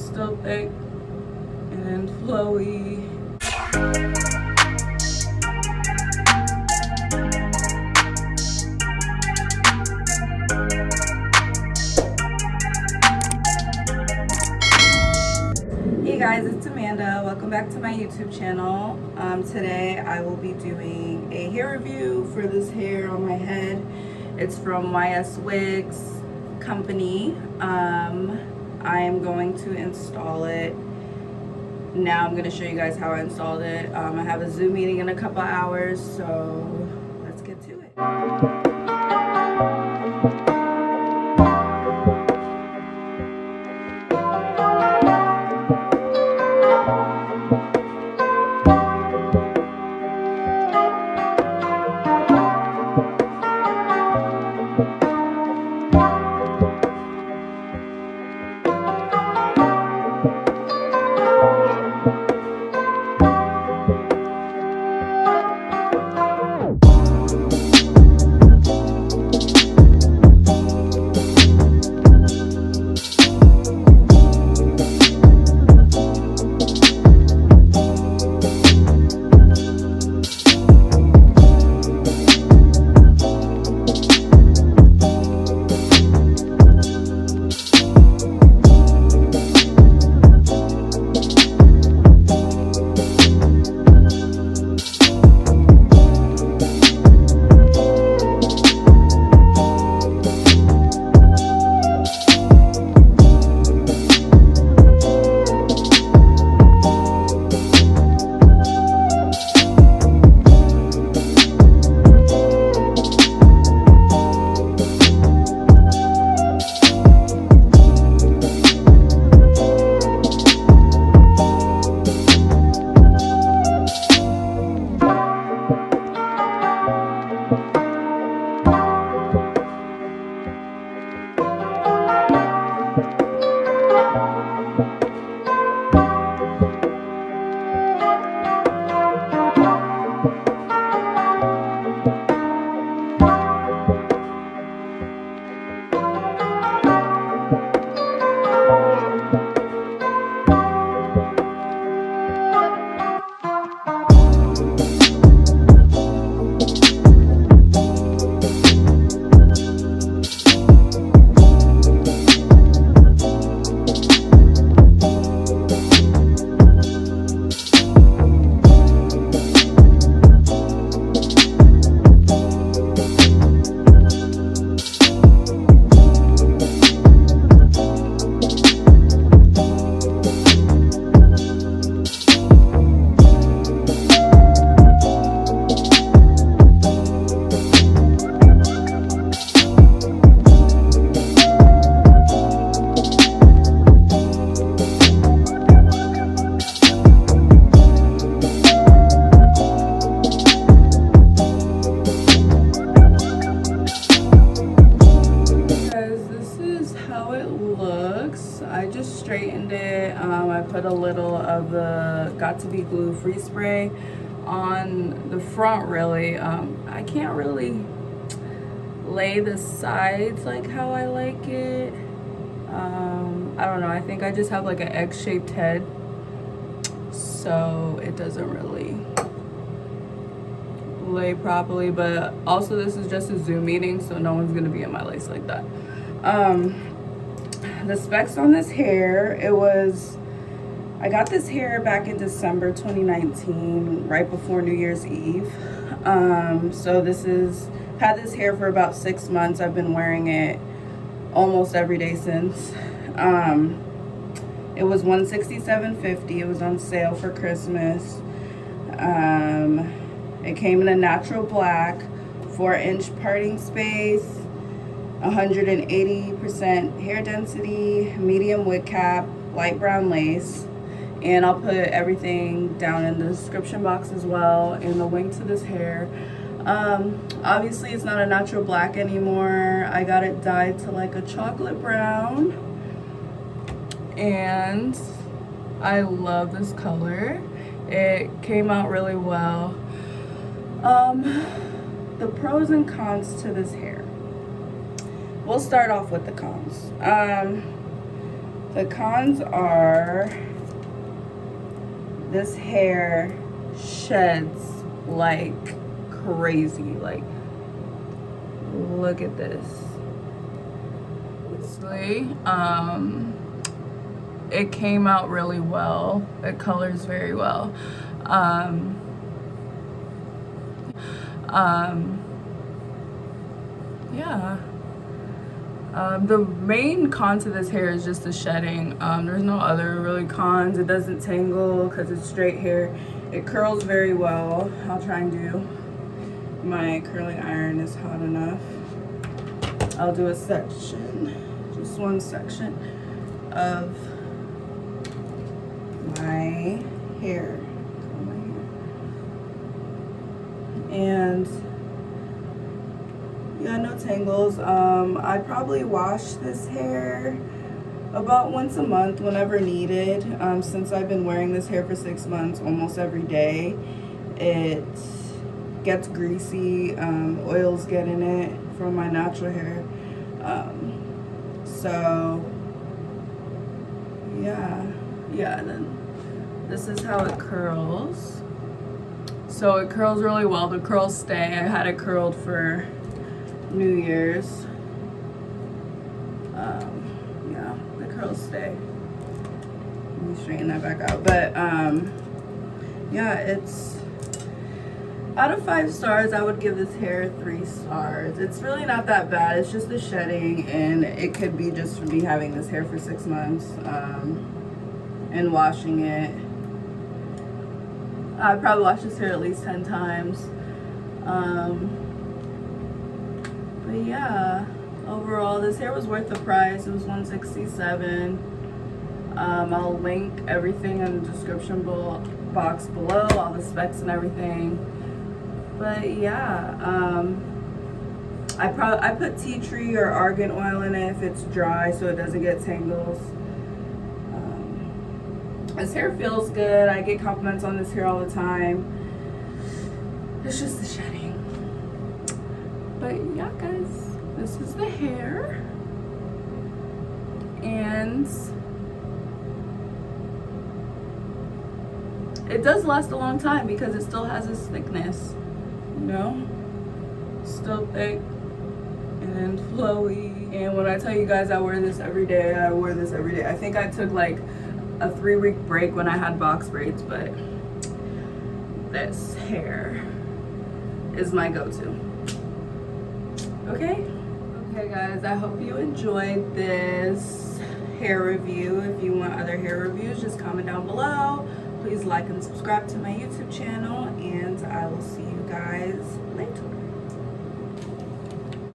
still thick and flowy. Hey guys, it's Amanda. Welcome back to my YouTube channel. Today I will be doing a hair review for this hair on my head. It's from YSWIGS company. I am going to install it. Now I'm going to show you guys how I installed it. I have a Zoom meeting in a couple hours, so let's get to it. I just straightened it. I put a little of the Got To Be Glue free spray on the front really. I can't really lay the sides like how I like it. I don't know, I think I just have like an egg-shaped head, so it doesn't really lay properly, but also this is just a Zoom meeting, so no one's gonna be in my lace like that. The specs on this hair, I got this hair back in December 2019, right before New Year's Eve. So had this hair for about 6 months. I've been wearing it almost every day since. It was $167.50. It was on sale for Christmas. It came in a natural black, 4-inch parting space, 180% hair density, medium wig cap, light brown lace. And I'll put everything down in the description box as well, and the link to this hair. Obviously it's not a natural black anymore. I got it dyed to like a chocolate brown, and I love this color. It came out really well. The pros and cons to this hair. We'll start off with the cons. The cons are this hair sheds like crazy. Like, look at this. It came out really well. It colors very well. Yeah. The main con to this hair is just the shedding. There's no other really cons. It doesn't tangle because it's straight hair. It curls very well. I'll try and do, my curling iron is hot enough. I'll do a section, just one section of my hair. And yeah, no tangles. I probably wash this hair about once a month whenever needed. Since I've been wearing this hair for 6 months almost every day, it gets greasy. Oils get in it from my natural hair. So yeah, then this is how it curls. So it curls really well. The curls stay. I had it curled for New Year's. Yeah, the curls stay. Let me straighten that back out. But yeah, it's out of 5 stars. I would give this hair 3 stars. It's really not that bad. It's just the shedding, and it could be just from me having this hair for 6 months and washing it. I probably washed this hair at least 10 times. But yeah, overall, this hair was worth the price. It was $167. I'll link everything in the description box below, all the specs and everything. But yeah, I put tea tree or argan oil in it if it's dry so it doesn't get tangles. This hair feels good. I get compliments on this hair all the time. It's just the shedding. But yeah, guys, this is the hair. And it does last a long time because it still has this thickness, you know? Still thick and flowy. And when I tell you guys I wear this every day, I wear this every day. I think I took like a 3-week break when I had box braids, but this hair is my go-to. Okay guys, I hope you enjoyed this hair review. If you want other hair reviews, just comment down below. Please like and subscribe to my YouTube channel, and I will see you guys